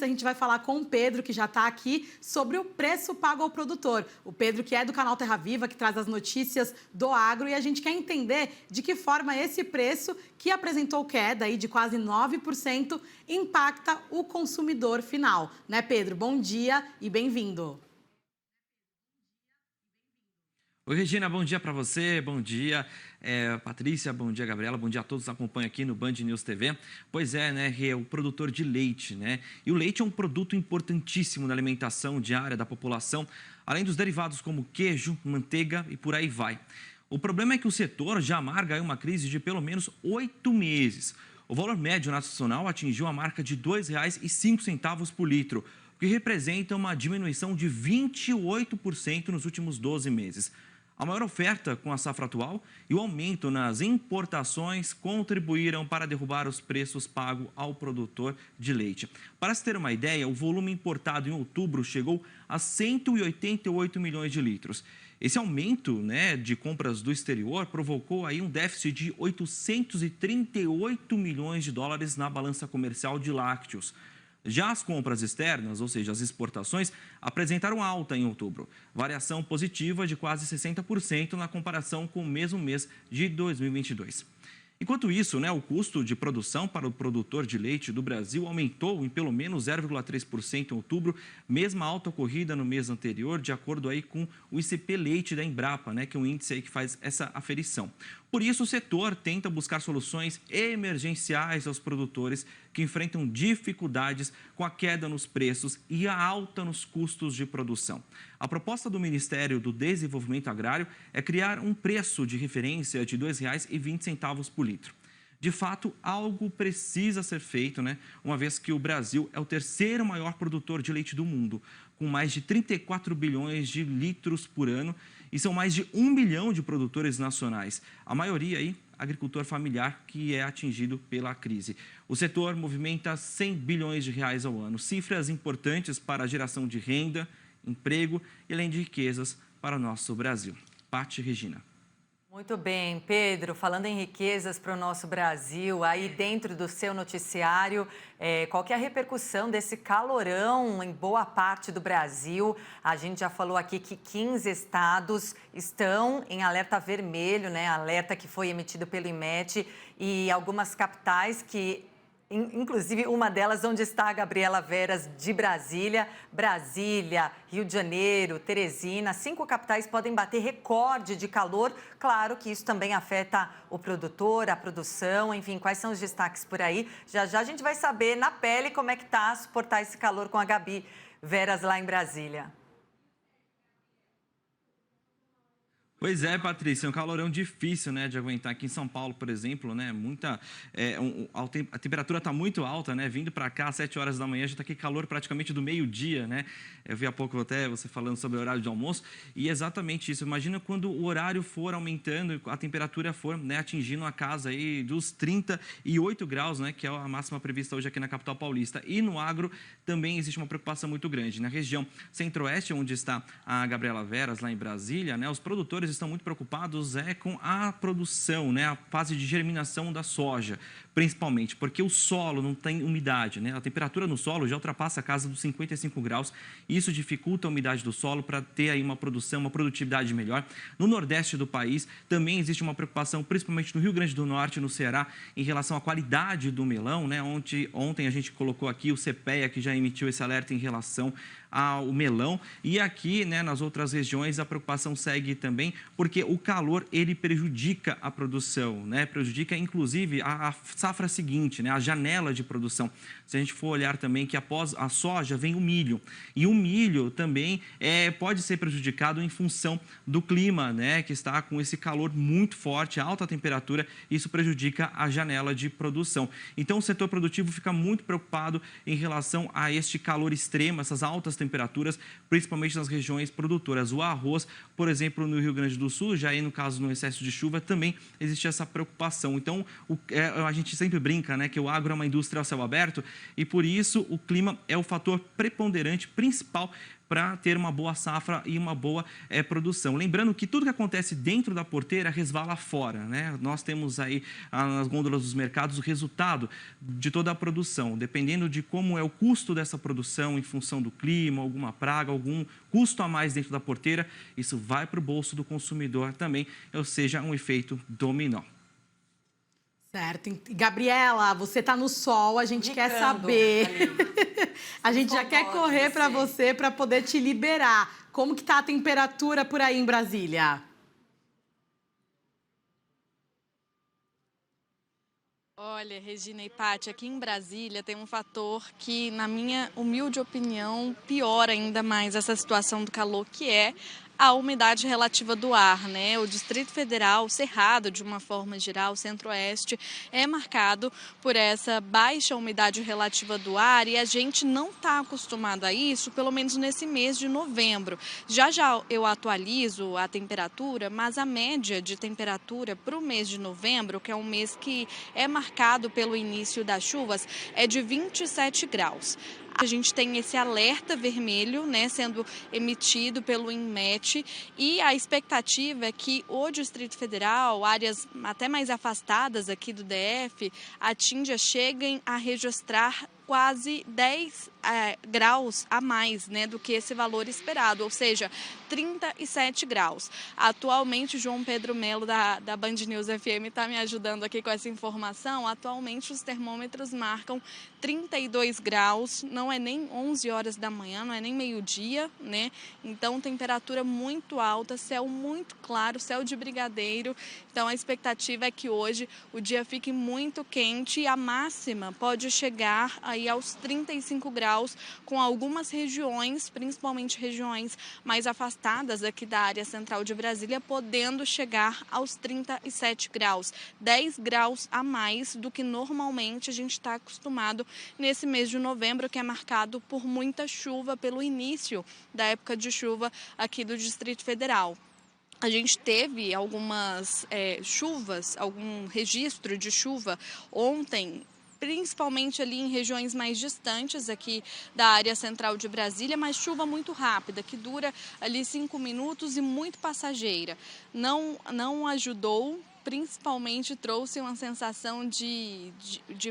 A gente vai falar com o Pedro, que já está aqui, sobre o preço pago ao produtor. O Pedro, que é do canal Terra Viva, que traz as notícias do agro, e a gente quer entender de que forma esse preço, que apresentou queda aí de quase 9%, impacta o consumidor final. Né, Pedro? Bom dia e bem-vindo. Oi, Regina, bom dia para você, bom dia, Patrícia, bom dia, Gabriela, bom dia a todos que acompanham aqui no Band News TV. Pois é, né, é o produtor de leite, né? E o leite é um produto importantíssimo na alimentação diária da população, além dos derivados como queijo, manteiga e por aí vai. O problema é que o setor já amarga uma crise de pelo menos 8 meses. O valor médio nacional atingiu a marca de R$ 2,05 por litro, o que representa uma diminuição de 28% nos últimos 12 meses. A maior oferta com a safra atual e o aumento nas importações contribuíram para derrubar os preços pagos ao produtor de leite. Para se ter uma ideia, o volume importado em outubro chegou a 188 milhões de litros. Esse aumento, né, de compras do exterior provocou aí um déficit de 838 milhões de dólares na balança comercial de lácteos. Já as compras externas, ou seja, as exportações, apresentaram alta em outubro, variação positiva de quase 60% na comparação com o mesmo mês de 2022. Enquanto isso, né, o custo de produção para o produtor de leite do Brasil aumentou em pelo menos 0,3% em outubro, mesma alta ocorrida no mês anterior, de acordo aí com o ICP Leite da Embrapa, né, que é um índice aí que faz essa aferição. Por isso, o setor tenta buscar soluções emergenciais aos produtores que enfrentam dificuldades com a queda nos preços e a alta nos custos de produção. A proposta do Ministério do Desenvolvimento Agrário é criar um preço de referência de R$ 2,20 por litro. De fato, algo precisa ser feito, né? Uma vez que o Brasil é o terceiro maior produtor de leite do mundo, com mais de 34 bilhões de litros por ano, e são mais de 1 milhão de produtores nacionais. A maioria aí, agricultor familiar, que é atingido pela crise. O setor movimenta 100 bilhões de reais ao ano, cifras importantes para a geração de renda, emprego e além de riquezas para o nosso Brasil. Pati, Regina. Muito bem, Pedro, falando em riquezas para o nosso Brasil, aí dentro do seu noticiário, qual que é a repercussão desse calorão em boa parte do Brasil? A gente já falou aqui que 15 estados estão em alerta vermelho, né? Alerta que foi emitido pelo IMET, e algumas capitais que... Inclusive, uma delas onde está a Gabriela Veras, de Brasília. Brasília, Rio de Janeiro, Teresina, 5 capitais podem bater recorde de calor. Claro que isso também afeta o produtor, a produção, enfim, quais são os destaques por aí. Já já a gente vai saber na pele como é que está suportar esse calor com a Gabi Veras lá em Brasília. Pois é, Patrícia, é um calorão difícil, né, de aguentar. Aqui em São Paulo, por exemplo, né, a temperatura está muito alta, né, vindo para cá às 7 horas da manhã, já está aqui calor praticamente do meio-dia, né. Eu vi há pouco até você falando sobre o horário de almoço, e exatamente isso. Imagina quando o horário for aumentando, a temperatura for, né, atingindo a casa aí dos 38 graus, né, que é a máxima prevista hoje aqui na capital paulista. E no agro também existe uma preocupação muito grande. Na região centro-oeste, onde está a Gabriela Veras, lá em Brasília, né, os produtores estão muito preocupados com a produção, né, a fase de germinação da soja, principalmente, porque o solo não tem umidade, né? A temperatura no solo já ultrapassa a casa dos 55 graus, e isso dificulta a umidade do solo para ter aí uma produção, uma produtividade melhor. No nordeste do país também existe uma preocupação, principalmente no Rio Grande do Norte, no Ceará, em relação à qualidade do melão, né? Ontem a gente colocou aqui o CPEA, que já emitiu esse alerta em relação ao melão, e aqui, né, nas outras regiões a preocupação segue também, porque o calor ele prejudica a produção, né, prejudica inclusive a safra seguinte, né, a janela de produção. Se a gente for olhar também que após a soja vem o milho, e o milho também pode ser prejudicado em função do clima, né, que está com esse calor muito forte, alta temperatura, isso prejudica a janela de produção. Então o setor produtivo fica muito preocupado em relação a este calor extremo, essas altas temperaturas, principalmente nas regiões produtoras. O arroz, por exemplo, no Rio Grande do Sul, já aí no caso no excesso de chuva, também existe essa preocupação. Então, a gente sempre brinca, né, que o agro é uma indústria a céu aberto, e por isso o clima é o fator preponderante, principal, para ter uma boa safra e uma boa produção. Lembrando que tudo que acontece dentro da porteira resvala fora, né? Nós temos aí nas gôndolas dos mercados o resultado de toda a produção. Dependendo de como é o custo dessa produção em função do clima, alguma praga, algum custo a mais dentro da porteira, isso vai para o bolso do consumidor também, ou seja, um efeito dominó. Certo. E, Gabriela, você está no sol, a gente quer saber. A gente já quer correr para você para poder te liberar. Como que tá a temperatura por aí em Brasília? Olha, Regina e Paty, aqui em Brasília tem um fator que, na minha humilde opinião, piora ainda mais essa situação do calor, que é a umidade relativa do ar, né? O Distrito Federal, o Cerrado, de uma forma geral, o Centro-Oeste, é marcado por essa baixa umidade relativa do ar e a gente não está acostumado a isso, pelo menos nesse mês de novembro. Já eu atualizo a temperatura, mas a média de temperatura para o mês de novembro, que é um mês que é marcado pelo início das chuvas, é de 27 graus. A gente tem esse alerta vermelho, né, sendo emitido pelo INMET, e a expectativa é que o Distrito Federal, áreas até mais afastadas aqui do DF, cheguem a registrar quase 10 graus a mais, né, do que esse valor esperado, ou seja, 37 graus. Atualmente, João Pedro Melo, da Band News FM, está me ajudando aqui com essa informação. Atualmente, os termômetros marcam 32 graus, não é nem 11 horas da manhã, não é nem meio-dia, né? Então, temperatura muito alta, céu muito claro, céu de brigadeiro. Então, a expectativa é que hoje o dia fique muito quente e a máxima pode chegar aí aos 35 graus, com algumas regiões, principalmente regiões mais afastadas aqui da área central de Brasília, podendo chegar aos 37 graus, 10 graus a mais do que normalmente a gente está acostumado nesse mês de novembro, que é marcado por muita chuva, pelo início da época de chuva aqui do Distrito Federal. A gente teve algumas chuvas, algum registro de chuva ontem, principalmente ali em regiões mais distantes aqui da área central de Brasília, mas chuva muito rápida, que dura ali 5 minutos e muito passageira. Não ajudou, principalmente trouxe uma sensação de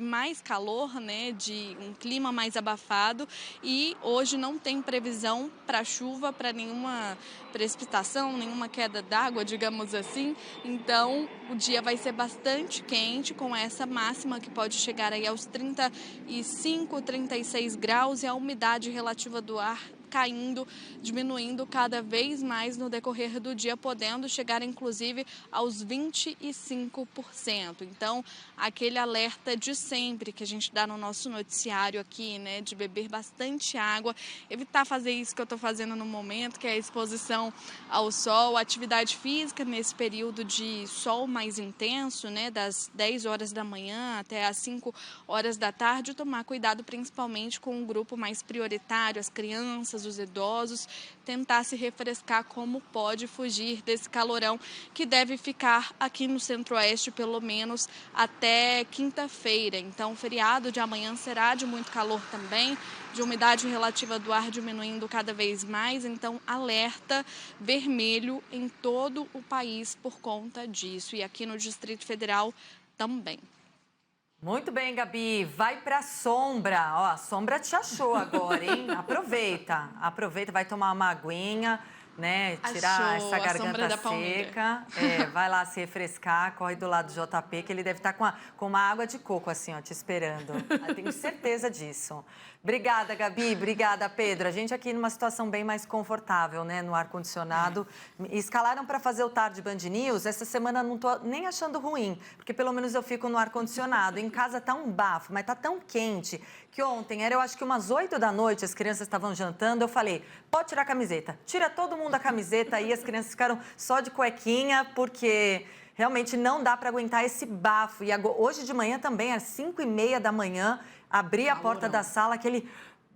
mais calor, né, de um clima mais abafado, e hoje não tem previsão para chuva, para nenhuma precipitação, nenhuma queda d'água, digamos assim. Então, o dia vai ser bastante quente, com essa máxima que pode chegar aí aos 35, 36 graus, e a umidade relativa do ar caindo, diminuindo cada vez mais no decorrer do dia, podendo chegar inclusive aos 25%. Então, aquele alerta de sempre que a gente dá no nosso noticiário aqui, né, de beber bastante água, evitar fazer isso que eu estou fazendo no momento, que é a exposição ao sol, atividade física nesse período de sol mais intenso, né, das 10 horas da manhã até as 5 horas da tarde, tomar cuidado principalmente com o grupo mais prioritário, as crianças, os idosos, tentar se refrescar como pode, fugir desse calorão que deve ficar aqui no Centro-Oeste pelo menos até quinta-feira. Então, o feriado de amanhã será de muito calor também, de umidade relativa do ar diminuindo cada vez mais, então alerta vermelho em todo o país por conta disso, e aqui no Distrito Federal também. Muito bem, Gabi. Vai pra sombra. Ó, a sombra te achou agora, hein? Aproveita, vai tomar uma aguinha, né? Tirar essa garganta seca. Vai lá se refrescar, corre do lado do JP, que ele deve estar com uma água de coco, assim, ó, te esperando. Eu tenho certeza disso. Obrigada, Gabi. Obrigada, Pedro. A gente aqui numa situação bem mais confortável, né? No ar-condicionado. Escalaram para fazer o Tarde Band News. Essa semana não tô nem achando ruim, porque pelo menos eu fico no ar-condicionado. Em casa tá um bafo, mas tá tão quente que ontem, eu acho que umas 8 da noite, as crianças estavam jantando, eu falei, pode tirar a camiseta. Tira todo mundo a camiseta aí, as crianças ficaram só de cuequinha, porque realmente não dá para aguentar esse bafo. E hoje de manhã também, às 5h30 da manhã, abri a porta da sala, aquele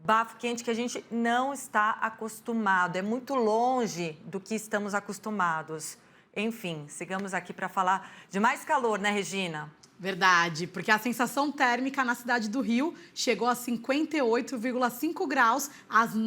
bafo quente que a gente não está acostumado. É muito longe do que estamos acostumados. Enfim, sigamos aqui para falar de mais calor, né, Regina? Verdade, porque a sensação térmica na cidade do Rio chegou a 58,5 graus às